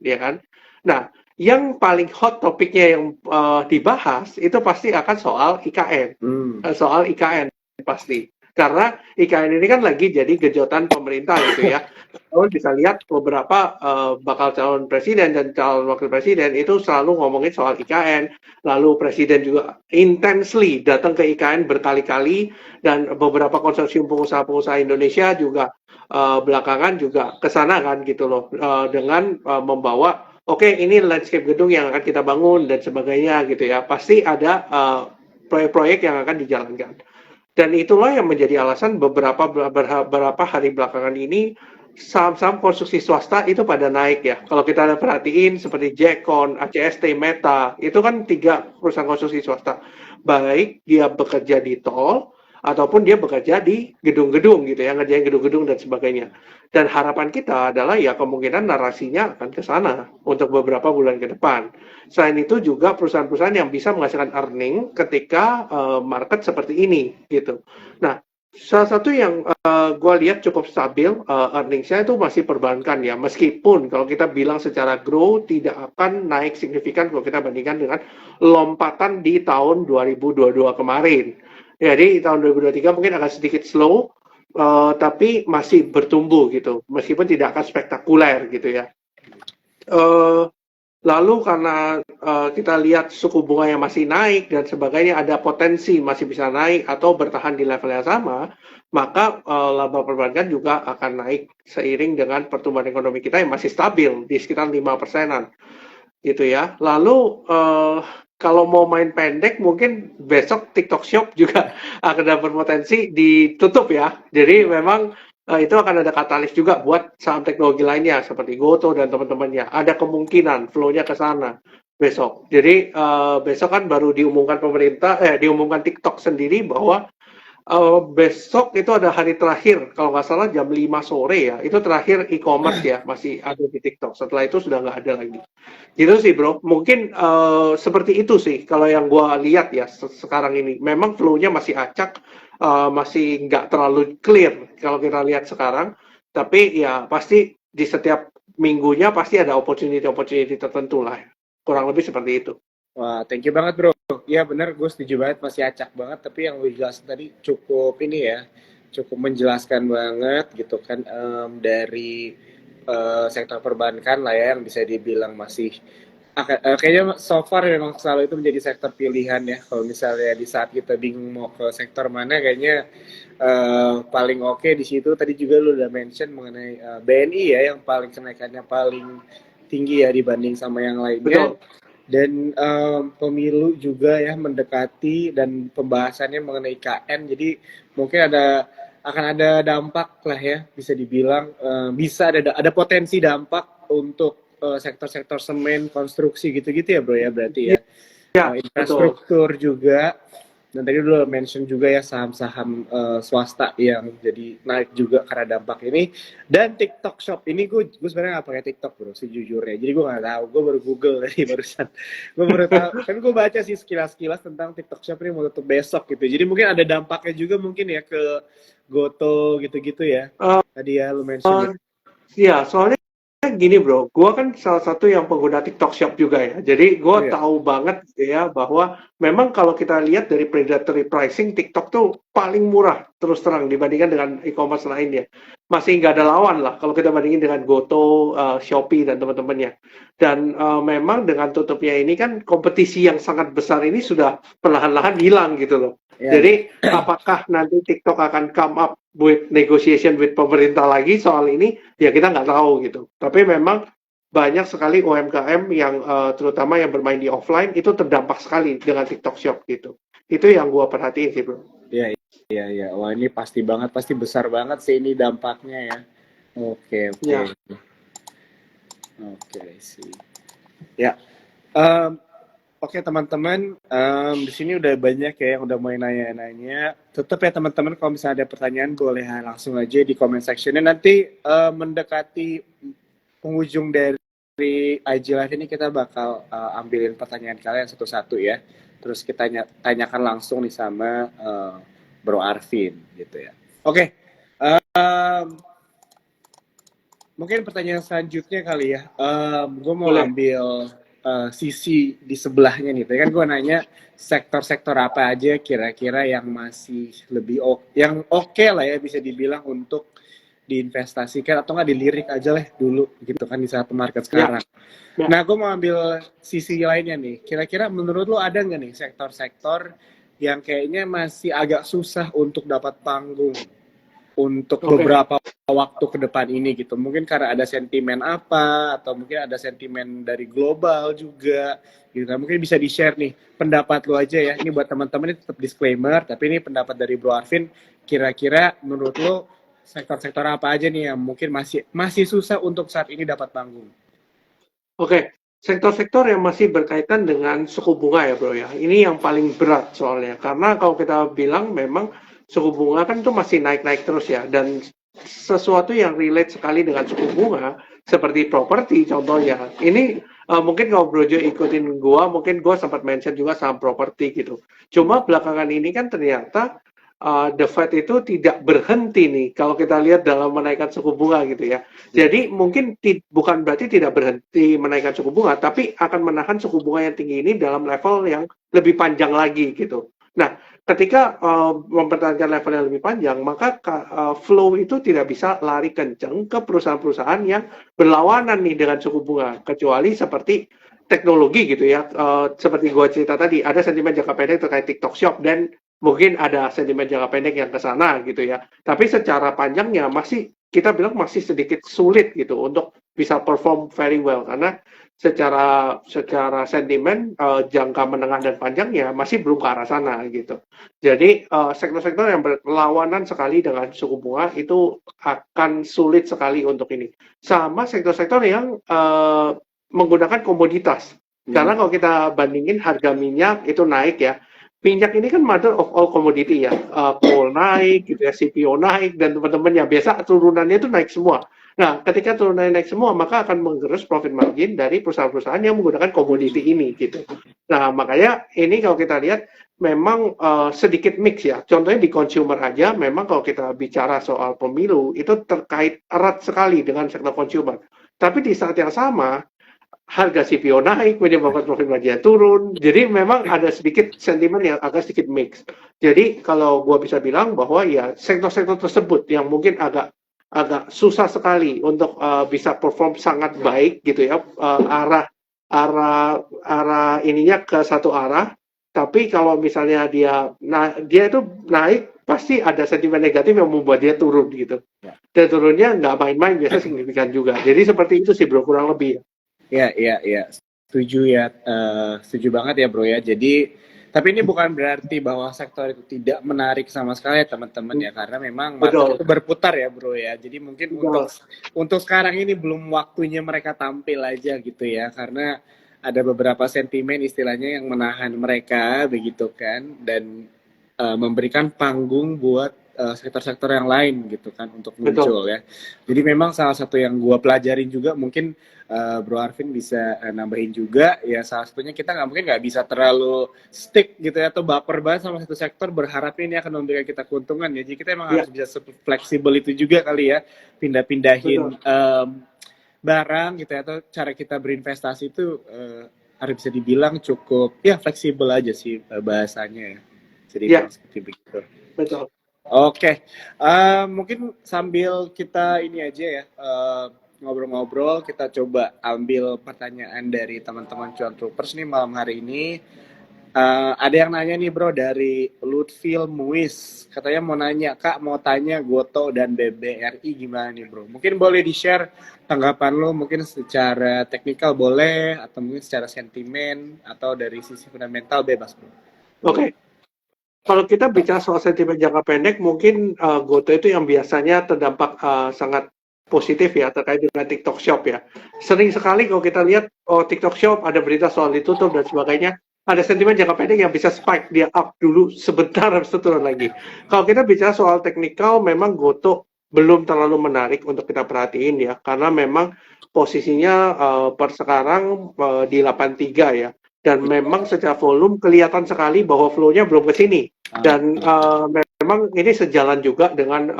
ya kan? Nah, yang paling hot topiknya yang dibahas itu pasti akan soal IKN, soal IKN pasti. Karena IKN ini kan lagi jadi gejotan pemerintah gitu ya. Kalau bisa lihat beberapa bakal calon presiden dan calon wakil presiden itu selalu ngomongin soal IKN. Lalu presiden juga intensely datang ke IKN berkali-kali dan beberapa konsorsium pengusaha-pengusaha Indonesia juga belakangan juga ke sana kan gitu loh dengan membawa oke ini landscape gedung yang akan kita bangun dan sebagainya gitu ya. Pasti ada proyek-proyek yang akan dijalankan. Dan itulah yang menjadi alasan beberapa hari belakangan ini saham-saham konstruksi swasta itu pada naik ya. Kalau kita perhatiin seperti Jekon, ACST, Meta, itu kan 3 perusahaan konstruksi swasta. Baik dia bekerja di tol, ataupun dia bekerja di gedung-gedung gitu ya, ngerjain gedung-gedung dan sebagainya. Dan harapan kita adalah ya kemungkinan narasinya akan ke sana untuk beberapa bulan ke depan. Selain itu juga perusahaan-perusahaan yang bisa menghasilkan earning ketika market seperti ini gitu. Nah, salah satu yang gue lihat cukup stabil earningsnya itu masih perbankan ya. Meskipun kalau kita bilang secara grow tidak akan naik signifikan kalau kita bandingkan dengan lompatan di tahun 2022 kemarin. Jadi tahun 2023 mungkin akan sedikit slow, tapi masih bertumbuh gitu, meskipun tidak akan spektakuler gitu ya. Lalu karena kita lihat suku bunga yang masih naik dan sebagainya, ada potensi masih bisa naik atau bertahan di level yang sama, maka laba perbankan juga akan naik seiring dengan pertumbuhan ekonomi kita yang masih stabil di sekitar 5%-an gitu ya. Lalu kalau mau main pendek mungkin besok TikTok Shop juga akan ada berpotensi ditutup ya. Jadi memang itu akan ada katalis juga buat saham teknologi lainnya seperti Goto dan teman-temannya. Ada kemungkinan flow-nya ke sana besok. Jadi besok kan baru diumumkan diumumkan TikTok sendiri bahwa besok itu ada hari terakhir, kalau nggak salah jam 5 sore ya, itu terakhir e-commerce ya, masih ada di TikTok. Setelah itu sudah nggak ada lagi. Gitu sih bro, mungkin seperti itu sih kalau yang gua lihat ya sekarang ini. Memang flow-nya masih acak, masih nggak terlalu clear kalau kita lihat sekarang. Tapi ya pasti di setiap minggunya pasti ada opportunity-opportunity tertentu lah. Kurang lebih seperti itu. Wah, thank you banget bro. Iya benar, gue setuju banget, masih acak banget. Tapi yang lu jelasin tadi cukup ini ya, cukup menjelaskan banget gitu kan, dari sektor perbankan lah ya, yang bisa dibilang masih kayaknya so far memang selalu itu menjadi sektor pilihan ya. Kalau misalnya di saat kita bingung mau ke sektor mana, kayaknya paling oke di situ. Tadi juga lu udah mention mengenai BNI ya, yang paling kenaikannya paling tinggi ya dibanding sama yang lainnya. Betul. Dan pemilu juga ya mendekati dan pembahasannya mengenai IKN, jadi mungkin akan ada dampak lah ya, bisa dibilang bisa ada potensi dampak untuk sektor-sektor semen, konstruksi gitu-gitu ya bro ya, berarti ya. Ya, betul. Infrastruktur juga. Dan tadi udah mention juga ya saham-saham swasta yang jadi naik juga karena dampak ini. Dan TikTok Shop ini gue sebenarnya nggak pakai TikTok bro sejujurnya. Jadi gue nggak tahu. Gue baru Google tadi barusan. Gue baru tahu. Tapi gue baca sih sekilas-sekilas tentang TikTok Shop ini mau tutup besok gitu. Jadi mungkin ada dampaknya juga mungkin ya ke Goto gitu-gitu ya. Tadi ya lu mention ya. Ya, soalnya gini bro, gue kan salah satu yang pengguna TikTok Shop juga ya. Jadi gue Oh ya. tahu banget ya bahwa memang kalau kita lihat dari predatory pricing, TikTok tuh paling murah terus terang dibandingkan dengan e-commerce lainnya. Masih nggak ada lawan lah kalau kita bandingin dengan Goto, Shopee dan teman-temannya. Dan memang dengan tutupnya ini kan kompetisi yang sangat besar ini sudah perlahan-lahan hilang gitu loh. Ya, Jadi apakah nanti TikTok akan come up with negotiation with pemerintah lagi soal ini? Ya kita nggak tahu gitu. Tapi memang banyak sekali UMKM yang terutama yang bermain di offline itu terdampak sekali dengan TikTok Shop gitu. Itu yang gua perhatiin sih bro. iya, iya, iya. Wah ini pasti banget, pasti besar banget sih ini dampaknya ya. Oke, oke. Ya, Oke, sih. Ya, oke teman-teman, di sini udah banyak ya yang udah mulai nanya-nanya. Tetap ya teman-teman, kalau misalnya ada pertanyaan boleh langsung aja di comment sectionnya. Nanti mendekati penghujung dari IG Live ini kita bakal ambilin pertanyaan kalian satu-satu ya. Terus kita tanyakan langsung nih sama Bro Arvin gitu ya. Oke, mungkin pertanyaan selanjutnya kali ya. Gue mau Boleh. ambil sisi di sebelahnya nih. Tadi kan gue nanya sektor-sektor apa aja kira-kira yang masih lebih yang oke lah ya bisa dibilang untuk diinvestasikan atau nggak dilirik aja lah dulu gitu kan di saat market Ya, sekarang. ya. Nah, gue mau ambil sisi lainnya nih. Kira-kira menurut lo ada nggak nih sektor-sektor yang kayaknya masih agak susah untuk dapat panggung untuk Oke. beberapa waktu ke depan ini gitu. Mungkin karena ada sentimen apa atau mungkin ada sentimen dari global juga gitu kan. Mungkin bisa di-share nih pendapat lo aja ya. Ini buat teman-teman ini tetap disclaimer, tapi ini pendapat dari Bro Arvin. Kira-kira menurut lo sektor-sektor apa aja nih yang mungkin masih susah untuk saat ini dapat panggung? Oke, sektor-sektor yang masih berkaitan dengan suku bunga ya bro ya. Ini yang paling berat soalnya. Karena kalau kita bilang memang suku bunga kan itu masih naik-naik terus ya. Dan sesuatu yang relate sekali dengan suku bunga, seperti properti contohnya. Ini mungkin kalau Brojo ikutin gua, mungkin gua sempat mention juga saham properti gitu. Cuma belakangan ini kan ternyata The Fed itu tidak berhenti nih kalau kita lihat dalam menaikkan suku bunga gitu ya. Jadi mungkin bukan berarti tidak berhenti menaikkan suku bunga, tapi akan menahan suku bunga yang tinggi ini dalam level yang lebih panjang lagi gitu. Nah, ketika mempertahankan level yang lebih panjang, maka flow itu tidak bisa lari kenceng ke perusahaan-perusahaan yang berlawanan nih dengan suku bunga, kecuali seperti teknologi gitu ya. Seperti gua cerita tadi, ada sentimen jangka pendek terkait TikTok Shop dan mungkin ada sentimen jangka pendek yang ke sana gitu ya. Tapi secara panjangnya masih kita bilang masih sedikit sulit gitu untuk bisa perform very well karena secara sentimen jangka menengah dan panjangnya masih belum ke arah sana gitu. Jadi sektor-sektor yang berlawanan sekali dengan suku bunga itu akan sulit sekali untuk ini. Sama sektor-sektor yang menggunakan komoditas. Karena kalau kita bandingin harga minyak itu naik ya, minyak ini kan mother of all commodity ya, coal naik, gitu ya, CPO naik, dan teman-temannya biasa turunannya itu naik semua. Nah, ketika turunannya naik semua, maka akan menggerus profit margin dari perusahaan-perusahaan yang menggunakan komoditi ini, gitu. Nah, makanya ini kalau kita lihat memang sedikit mix ya. Contohnya di consumer aja, memang kalau kita bicara soal pemilu itu terkait erat sekali dengan sektor consumer. Tapi di saat yang sama harga CPO naik menyebabkan profit margin turun. Jadi memang ada sedikit sentimen yang agak sedikit mix. Jadi kalau gua bisa bilang bahwa ya sektor-sektor tersebut yang mungkin agak susah sekali untuk bisa perform sangat baik gitu ya, arah ininya ke satu arah. Tapi kalau misalnya dia itu naik pasti ada sentimen negatif yang membuat dia turun gitu. Dan turunnya nggak main-main, biasa signifikan juga. Jadi seperti itu sih bro, kurang lebih. Iya. Setuju ya. Setuju banget ya bro ya. Jadi, tapi ini bukan berarti bahwa sektor itu tidak menarik sama sekali ya teman-teman ya. Karena memang market itu berputar ya bro ya. Jadi mungkin untuk sekarang ini belum waktunya mereka tampil aja gitu ya. Karena ada beberapa sentimen istilahnya yang menahan mereka begitu kan. Dan memberikan panggung buat sektor-sektor yang lain gitu kan untuk muncul ya. Jadi memang salah satu yang gue pelajarin juga mungkin Bro Arvin bisa nambahin juga ya, salah satunya kita nggak bisa terlalu stick gitu ya atau baper banget sama satu sektor berharap ini akan memberikan kita keuntungan ya. Jadi kita emang harus bisa fleksibel itu juga kali ya, pindah-pindahin barang gitu ya, atau cara kita berinvestasi itu harus bisa dibilang cukup ya fleksibel aja sih bahasanya ya. Jadi seperti begitu. Betul. Oke, mungkin sambil kita ini aja ya ngobrol-ngobrol, kita coba ambil pertanyaan dari teman-teman Cuan Troopers nih malam hari ini. Ada yang nanya nih bro dari Lutfil Muiz, katanya mau nanya, Kak mau tanya Goto dan BBRI gimana nih bro? Mungkin boleh di-share tanggapan lo, mungkin secara teknikal boleh, atau mungkin secara sentimen, atau dari sisi fundamental bebas bro. Oke. Kalau kita bicara soal sentimen jangka pendek, mungkin Goto itu yang biasanya terdampak sangat positif ya terkait dengan TikTok Shop ya. Sering sekali kalau kita lihat TikTok Shop ada berita soal ditutup dan sebagainya, ada sentimen jangka pendek yang bisa spike dia up dulu sebentar habis itu turun lagi. Kalau kita bicara soal teknikal, memang Goto belum terlalu menarik untuk kita perhatiin ya, karena memang posisinya per sekarang di 83 ya. Dan memang secara volume kelihatan sekali bahwa flow-nya belum ke sini. Dan memang ini sejalan juga dengan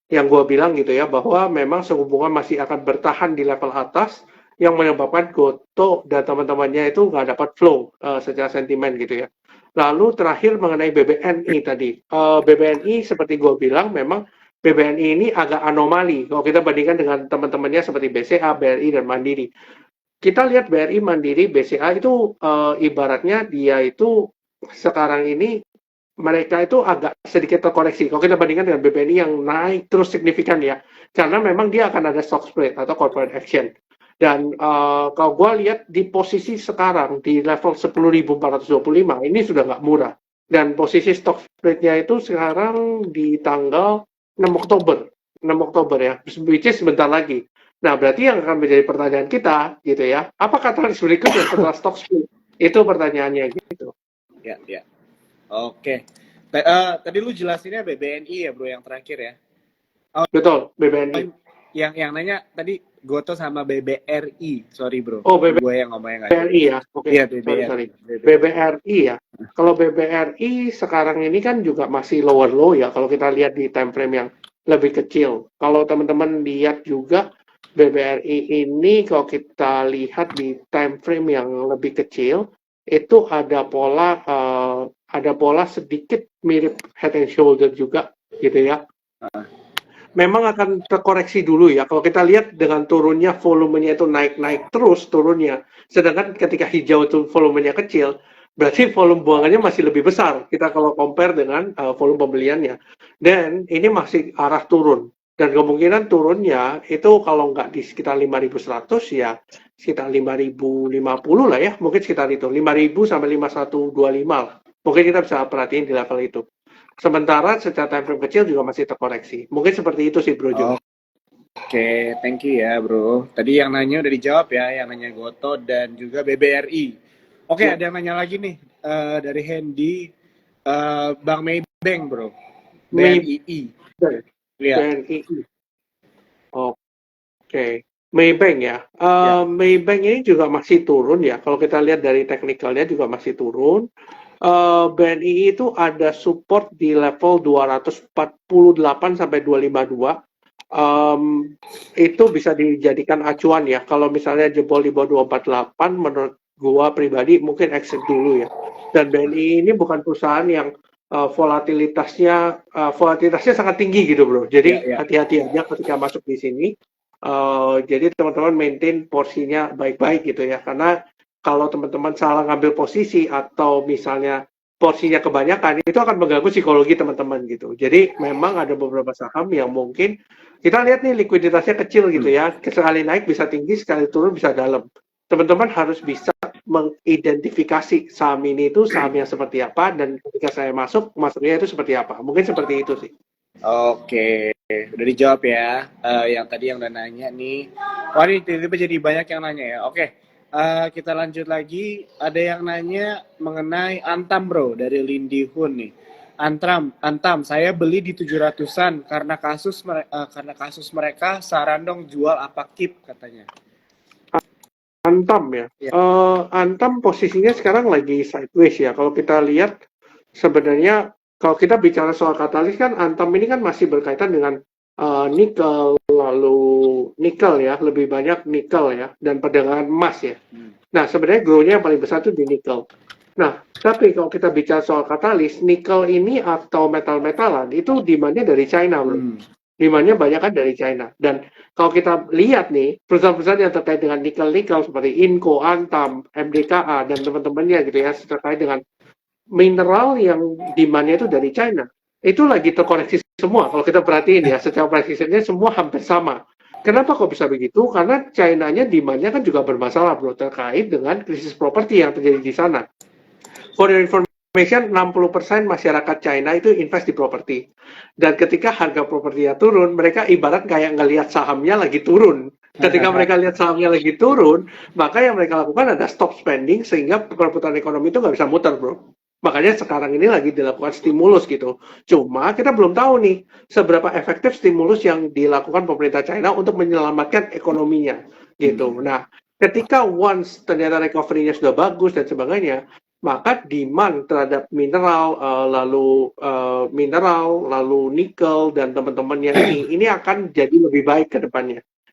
yang gue bilang gitu ya, bahwa memang suku bunga masih akan bertahan di level atas, yang menyebabkan Gotoh dan teman-temannya itu nggak dapat flow secara sentimen gitu ya. Lalu terakhir mengenai BBNI tadi, BBNI seperti gue bilang memang BBNI ini agak anomali kalau kita bandingkan dengan teman-temannya seperti BCA, BRI, dan Mandiri. Kita lihat BRI, Mandiri, BCA itu ibaratnya dia itu sekarang ini mereka itu agak sedikit terkoreksi. Kalau kita bandingkan dengan BBNI yang naik terus signifikan ya, karena memang dia akan ada stock split atau corporate action. Dan kalau gue lihat di posisi sekarang di level 10.425 ini sudah nggak murah. Dan posisi stock splitnya itu sekarang di tanggal 6 Oktober. 6 Oktober ya, which is sebentar lagi. Nah, berarti yang akan menjadi pertanyaan kita, gitu ya, apa katalis berikutnya setelah stock split? Itu pertanyaannya gitu. Ya, ya. Oke. Tadi lu jelasinnya BBNI ya, bro, yang terakhir ya? Oh, betul, BBNI. Yang nanya tadi Gotoh sama BBRI, sorry bro. Oh, gue yang ngomongnya nggak. BBRI ya, oke. Iya, Sorry. BBRI ya. Kalau BBRI sekarang ini kan juga masih lower low ya, kalau kita lihat di time frame yang lebih kecil. Kalau teman-teman lihat juga, BBRI ini kalau kita lihat di time frame yang lebih kecil, itu ada pola sedikit mirip head and shoulder juga, gitu ya. Memang akan terkoreksi dulu ya. Kalau kita lihat dengan turunnya volumenya itu naik-naik terus turunnya. Sedangkan ketika hijau itu volumenya kecil, berarti volume buangannya masih lebih besar. Kita kalau compare dengan volume pembeliannya. Dan ini masih arah turun. Dan kemungkinan turunnya itu kalau nggak di sekitar 5.100 ya sekitar 5.050 lah ya. Mungkin sekitar itu. 5.000 sampai 5.125 lah. Mungkin kita bisa perhatiin di level itu. Sementara secara time frame kecil juga masih terkoreksi. Mungkin seperti itu sih Bro Jo. Oke, thank you ya Bro. Tadi yang nanya udah dijawab ya, yang nanya Gotoh dan juga BBRI. Oke, ada yang nanya lagi nih dari Hendy, Bank Maybank Bro. BNII. BNII. Oke. Maybank ya. Maybank ini juga masih turun ya. Kalau kita lihat dari teknikalnya juga masih turun. BNI itu ada support di level 248 sampai 252. Itu bisa dijadikan acuan ya. Kalau misalnya jebol di bawah 248, menurut gua pribadi mungkin exit dulu ya. Dan BNI ini bukan perusahaan yang volatilitasnya sangat tinggi gitu bro. Jadi hati-hati aja ketika masuk di sini. Jadi teman-teman maintain porsinya baik-baik gitu ya. Karena kalau teman-teman salah ngambil posisi atau misalnya porsinya kebanyakan, itu akan mengganggu psikologi teman-teman gitu. Jadi memang ada beberapa saham yang mungkin kita lihat nih likuiditasnya kecil gitu ya. Sekali naik bisa tinggi, sekali turun bisa dalam. Teman-teman harus bisa mengidentifikasi saham ini itu sahamnya seperti apa, dan ketika saya masuknya itu seperti apa. Mungkin seperti itu sih. Oke, udah dijawab ya. Yang tadi yang udah nanya nih. Wah, ini tiba-tiba jadi banyak yang nanya ya. Oke. Kita lanjut lagi. Ada yang nanya mengenai Antam bro dari Lindi Hun nih. Antam, saya beli di 700-an karena kasus mereka saran dong jual apa keep katanya. Antam ya. Antam posisinya sekarang lagi sideways ya. Kalau kita lihat sebenarnya kalau kita bicara soal katalis kan Antam ini kan masih berkaitan dengan nikel, lalu nikel ya, lebih banyak nikel ya, dan perdagangan emas ya. Nah, sebenarnya grow-nya yang paling besar itu di nikel. Nah, tapi kalau kita bicara soal katalis, nikel ini atau metal-metalan itu demand-nya dari China, bro. Demand-nya banyak kan dari China. Dan kalau kita lihat nih, perusahaan-perusahaan yang terkait dengan nikel-nikel seperti Inco, Antam, MDKA, dan teman-temannya gitu ya, terkait dengan mineral yang demand-nya itu dari China. Itu lagi terkoreksi semua. Kalau kita perhatiin ya, secara presisinya semua hampir sama. Kenapa kok bisa begitu? Karena China-nya demand-nya kan juga bermasalah, bro, terkait dengan krisis properti yang terjadi di sana. For your information, 60% masyarakat China itu invest di properti. Dan ketika harga propertinya turun, mereka ibarat kayak ngelihat sahamnya lagi turun. Ketika mereka lihat sahamnya lagi turun, maka yang mereka lakukan ada stop spending, sehingga perputaran ekonomi itu nggak bisa muter, bro. Makanya sekarang ini lagi dilakukan stimulus gitu. Cuma kita belum tahu nih seberapa efektif stimulus yang dilakukan pemerintah China untuk menyelamatkan ekonominya gitu. Nah, ketika once ternyata recovery-nya sudah bagus dan sebagainya, maka demand terhadap mineral, lalu nikel dan teman-temannya ini akan jadi lebih baik ke depannya.